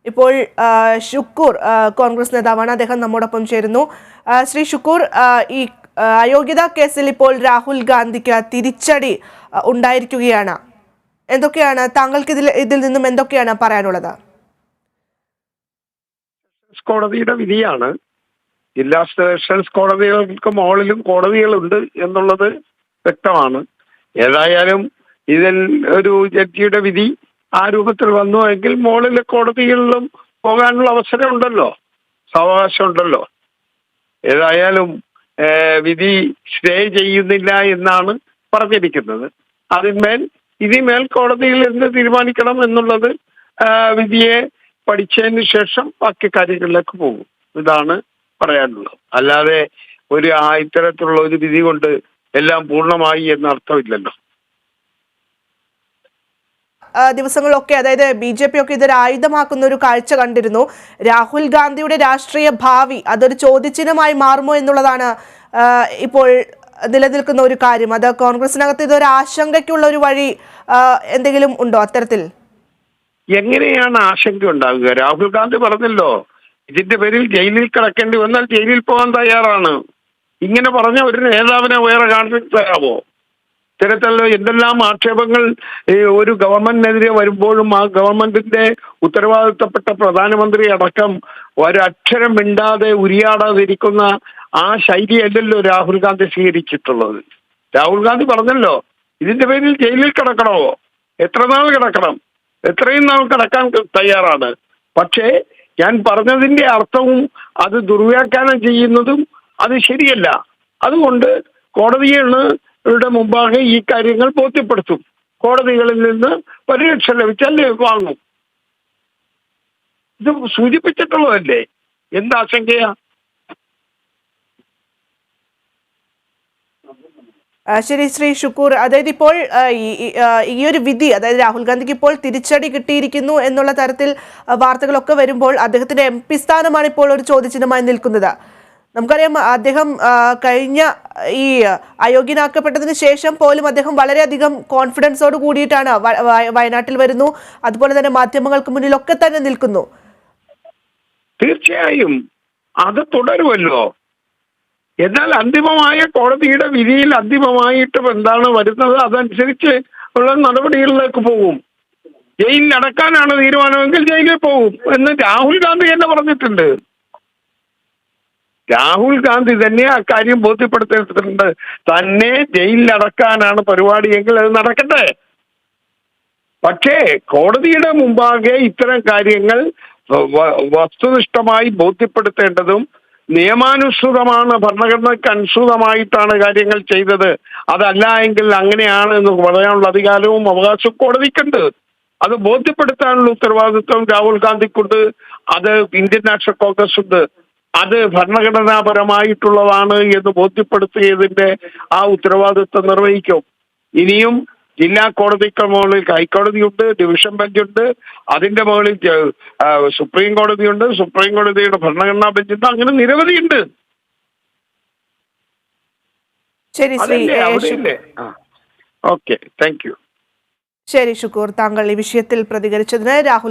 ഇപ്പോൾ ഷുക്കൂർ കോൺഗ്രസ് നേതാവാണ്, അദ്ദേഹം നമ്മോടൊപ്പം ചേരുന്നു. ശ്രീ ഷുക്കൂർ, ഈ അയോഗ്യതാ കേസിൽ ഇപ്പോൾ രാഹുൽ ഗാന്ധിക്ക് തിരിച്ചടി ഉണ്ടായിരിക്കുകയാണ്. എന്തൊക്കെയാണ് താങ്കൾക്ക് ഇതിൽ നിന്നും എന്തൊക്കെയാണ് പറയാനുള്ളത്? കോടതിയുടെ വിധിയാണ്. ജില്ലാ സെഷൻസ് കോടതികൾക്ക് മുകളിലും കോടതികളുണ്ട് എന്നുള്ളത് വ്യക്തമാണ്. ഏതായാലും ഇതിൽ ഒരു ജഡ്ജിയുടെ വിധി ആ രൂപത്തിൽ വന്നു എങ്കിൽ മുകളിലെ കോടതികളിലും പോകാനുള്ള അവസരമുണ്ടല്ലോ, സാവകാശമുണ്ടല്ലോ. ഏതായാലും വിധി സ്റ്റേ ചെയ്യുന്നില്ല എന്നാണ് പറഞ്ഞിരിക്കുന്നത്. ഇതിന്മേൽ കോടതിയിൽ എന്ത് തീരുമാനിക്കണം എന്നുള്ളത് വിധിയെ പഠിച്ചതിന് ശേഷം ബാക്കി കാര്യങ്ങളിലേക്ക് പോകും. ഇതാണ് പറയാനുള്ളത്. അല്ലാതെ ഇത്തരത്തിലുള്ള ഒരു വിധി കൊണ്ട് എല്ലാം പൂർണ്ണമായി എന്ന അർത്ഥമില്ലല്ലോ. ദിവസങ്ങളൊക്കെ, അതായത് BJP ഒക്കെ ഇതൊരു ആയുധമാക്കുന്ന ഒരു കാഴ്ച കണ്ടിരുന്നു. രാഹുൽ ഗാന്ധിയുടെ രാഷ്ട്രീയ ഭാവി അതൊരു ചോദ്യചിഹ്നമായി മാറുമോ എന്നുള്ളതാണ് ഇപ്പോൾ നിലനിൽക്കുന്ന ഒരു കാര്യം. അത് കോൺഗ്രസിനകത്ത് ഇതൊരു ആശങ്കയ്ക്കുള്ള ഒരു വഴി എന്തെങ്കിലും ഉണ്ടോ അത്തരത്തിൽ? എങ്ങനെയാണ് ആശങ്ക ഉണ്ടാകുക? രാഹുൽ ഗാന്ധി പറഞ്ഞല്ലോ, ഇതിന്റെ പേരിൽ ജയിലിൽ കിടക്കേണ്ടി വന്നാൽ ജയിലിൽ പോകാൻ തയ്യാറാണ്. ഇങ്ങനെ പറഞ്ഞ ഒരു നേതാവിനെ വേറെ കാണാൻ തയ്യാറാവോ? ഇത്തരത്തിലുള്ള എന്തെല്ലാം ആക്ഷേപങ്ങൾ ഒരു ഗവൺമെന്റിനെതിരെ വരുമ്പോഴും ആ ഗവൺമെന്റിന്റെ ഉത്തരവാദിത്തപ്പെട്ട പ്രധാനമന്ത്രി അടക്കം ഒരക്ഷരം മിണ്ടാതെ ഉരിയാടാതിരിക്കുന്ന ആ ശൈലിയല്ലല്ലോ രാഹുൽ ഗാന്ധി സ്വീകരിച്ചിട്ടുള്ളത്. രാഹുൽ ഗാന്ധി പറഞ്ഞല്ലോ, ഇതിന്റെ പേരിൽ ജയിലിൽ കിടക്കണോ? എത്ര നാൾ കിടക്കണം? എത്രയും നാൾ കിടക്കാൻ തയ്യാറാണ്. പക്ഷേ ഞാൻ പറഞ്ഞതിന്റെ അർത്ഥവും അത് ദുർവ്യാഖ്യാനം ചെയ്യുന്നതും അത് ശരിയല്ല. അതുകൊണ്ട് കോടതികളുടെ മുമ്പാകെ ഈ കാര്യങ്ങൾ ബോധ്യപ്പെടുത്തും. കോടതികളിൽ നിന്ന് പരിരക്ഷ ലഭിച്ചാൽ വാങ്ങും. ഇത് സൂചിപ്പിച്ചിട്ടുള്ളതല്ലേ, എന്താശങ്കയാ? ശരി ശ്രീ ഷുക്കൂർ, അതായത് ഇപ്പോൾ ഈ ഒരു വിധി, അതായത് രാഹുൽ ഗാന്ധിക്ക് ഇപ്പോൾ തിരിച്ചടി കിട്ടിയിരിക്കുന്നു എന്നുള്ള തരത്തിൽ വാർത്തകളൊക്കെ വരുമ്പോൾ അദ്ദേഹത്തിന്റെ MP സ്ഥാനമാണ് ഇപ്പോൾ ഒരു ചോദ്യചിഹ്നമായി നിൽക്കുന്നത്. നമുക്കറിയാം, അദ്ദേഹം കഴിഞ്ഞ ഈ അയോഗ്യനാക്കപ്പെട്ടതിന് ശേഷം പോലും അദ്ദേഹം വളരെയധികം കോൺഫിഡൻസോട് കൂടിയിട്ടാണ് വയനാട്ടിൽ വരുന്നു, അതുപോലെ തന്നെ മാധ്യമങ്ങൾക്ക് മുന്നിലൊക്കെ തന്നെ നിൽക്കുന്നു. തീർച്ചയായും അത് തുടരുമല്ലോ. എന്നാൽ അന്തിമമായ കോടതിയുടെ വിധിയിൽ അന്തിമമായിട്ടും എന്താണ് വരുന്നത് അതനുസരിച്ച് ഉള്ള നടപടികളിലേക്ക് പോകും. ജയിലിൽ അടക്കാനാണ് തീരുമാനമെങ്കിൽ ജയിലിൽ പോകും എന്ന് രാഹുൽ ഗാന്ധി തന്നെ പറഞ്ഞിട്ടുണ്ട്. രാഹുൽ ഗാന്ധി തന്നെ അക്കാര്യം ബോധ്യപ്പെടുത്തിയിട്ടുണ്ട്. തന്നെ ജയിലിൽ അടക്കാനാണ് പരിപാടിയെങ്കിൽ അത് നടക്കട്ടെ. പക്ഷേ കോടതിയുടെ മുമ്പാകെ ഇത്തരം കാര്യങ്ങൾ വസ്തുനിഷ്ഠമായി ബോധ്യപ്പെടുത്തേണ്ടതും നിയമാനുസൃതമാണ്, ഭരണഘടനയ്ക്ക് അനുസൃതമായിട്ടാണ് കാര്യങ്ങൾ ചെയ്തത്. അതല്ല എങ്കിൽ അങ്ങനെയാണ് എന്ന് പറയാനുള്ള അധികാരവും അവകാശവും കോടതിക്കുണ്ട്. അത് ബോധ്യപ്പെടുത്താനുള്ള ഉത്തരവാദിത്വം രാഹുൽ ഗാന്ധിക്കുണ്ട്, അത് ഇന്ത്യൻ നാഷണൽ കോൺഗ്രസ് ഉണ്ട്. അത് ഭരണഘടനാപരമായിട്ടുള്ളതാണ് എന്ന് ബോധ്യപ്പെടുത്തിയതിന്റെ ആ ഉത്തരവാദിത്വം നിർവഹിക്കും. ഇനിയും ജില്ലാ കോടതിക്ക് മുകളിൽ ഹൈക്കോടതിയുണ്ട്, ഡിവിഷൻ ബെഞ്ചുണ്ട്, അതിന്റെ മുകളിൽ സുപ്രീം കോടതിയുണ്ട്, സുപ്രീം കോടതിയുടെ ഭരണഘടനാ ബെഞ്ചുണ്ട്, അങ്ങനെ നിരവധിയുണ്ട്. Okay, thank you. ശരി ഷുക്കൂർ, താങ്കൾ ഈ വിഷയത്തിൽ പ്രതികരിച്ചതിന്. രാഹുൽ